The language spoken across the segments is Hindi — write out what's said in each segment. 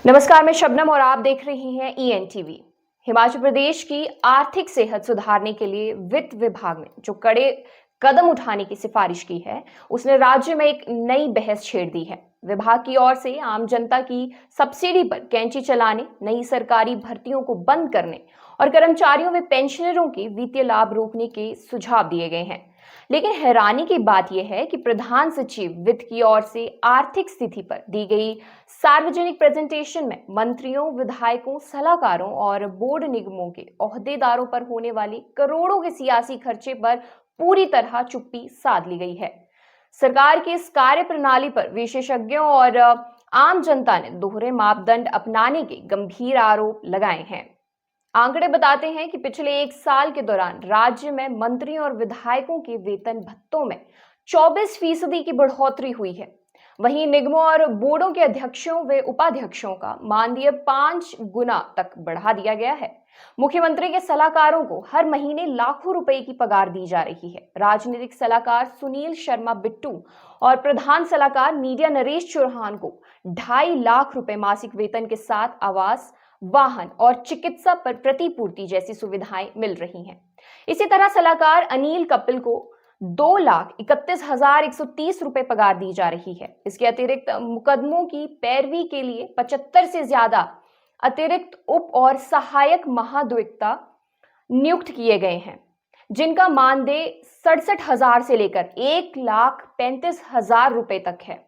नमस्कार, मैं शबनम और आप देख रहे हैं ईएनटीवी। हिमाचल प्रदेश की आर्थिक सेहत सुधारने के लिए वित्त विभाग ने जो कड़े कदम उठाने की सिफारिश की है, उसने राज्य में एक नई बहस छेड़ दी है। विभाग की ओर से आम जनता की सब्सिडी पर कैंची चलाने, नई सरकारी भर्तियों को बंद करने और कर्मचारियों व पेंशनरों के वित्तीय लाभ रोकने के सुझाव दिए गए हैं। लेकिन हैरानी की बात यह है कि प्रधान सचिव वित्त की ओर से आर्थिक स्थिति पर दी गई सार्वजनिक प्रेजेंटेशन में मंत्रियों, विधायकों, सलाहकारों और बोर्ड निगमों के ओहदेदारों पर होने वाले करोड़ों के सियासी खर्चे पर पूरी तरह चुप्पी साध ली गई है। सरकार की इस कार्य प्रणाली पर विशेषज्ञों और आम जनता ने दोहरे मापदंड अपनाने के गंभीर आरोप लगाए हैं। आंकड़े बताते हैं कि पिछले एक साल के दौरान राज्य में मंत्रियों और विधायकों के वेतन भत्तों में 24% की बढ़ोतरी हुई है। वहीं निगमों और बोर्डों के अध्यक्षों व उपाध्यक्षों का मानदेय 5 गुना तक बढ़ा दिया गया है। मुख्यमंत्री के सलाहकारों को हर महीने लाखों रुपए की पगार दी जा रही है। राजनीतिक सलाहकार सुनील शर्मा बिट्टू और प्रधान सलाहकार मीडिया नरेश चौहान को 2.5 लाख रुपए मासिक वेतन के साथ आवास, वाहन और चिकित्सा पर प्रतिपूर्ति जैसी सुविधाएं मिल रही हैं। इसी तरह सलाहकार अनिल कपिल को 2,31,130 रुपए पगार दी जा रही है। इसके अतिरिक्त मुकदमों की पैरवी के लिए 75 से ज्यादा अतिरिक्त उप और सहायक महाधिवक्ता नियुक्त किए गए हैं, जिनका मानदेय 67,000 से लेकर 1,35,000 रुपए तक है।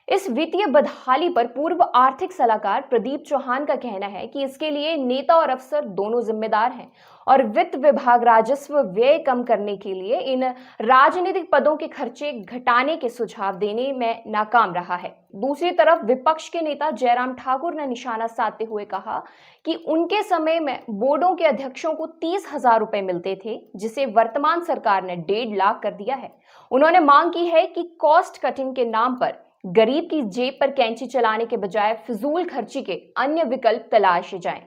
इस वित्तीय बदहाली पर पूर्व आर्थिक सलाहकार प्रदीप चौहान का कहना है कि इसके लिए नेता और अफसर दोनों जिम्मेदार हैं और वित्त विभाग राजस्व व्यय कम करने के लिए इन राजनीतिक पदों के खर्चे घटाने के सुझाव देने में नाकाम रहा है। दूसरी तरफ विपक्ष के नेता जयराम ठाकुर ने निशाना साधते हुए कहा कि उनके समय में बोर्डों के अध्यक्षों को 30,000 रुपए मिलते थे, जिसे वर्तमान सरकार ने 1.5 लाख कर दिया है। उन्होंने मांग की है कि कॉस्ट कटिंग के नाम पर गरीब की जेब पर कैंची चलाने के बजाय फिजूल खर्ची के अन्य विकल्प तलाशे जाएं।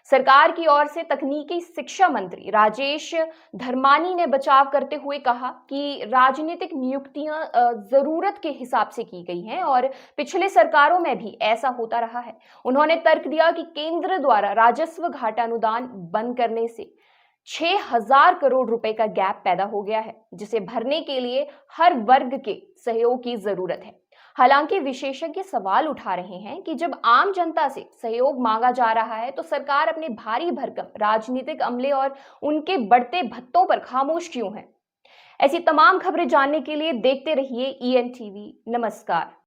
सरकार की ओर से तकनीकी शिक्षा मंत्री राजेश धर्मानी ने बचाव करते हुए कहा कि राजनीतिक नियुक्तियां जरूरत के हिसाब से की गई हैं और पिछले सरकारों में भी ऐसा होता रहा है। उन्होंने तर्क दिया कि केंद्र द्वारा राजस्व घाटा अनुदान बंद करने से 6,000 करोड़ रुपए का गैप पैदा हो गया है, जिसे भरने के लिए हर वर्ग के सहयोग की जरूरत है। हालांकि विशेषज्ञ सवाल उठा रहे हैं कि जब आम जनता से सहयोग मांगा जा रहा है तो सरकार अपने भारी भरकम राजनीतिक अमले और उनके बढ़ते भत्तों पर खामोश क्यों है। ऐसी तमाम खबरें जानने के लिए देखते रहिए ईएनटीवी। नमस्कार।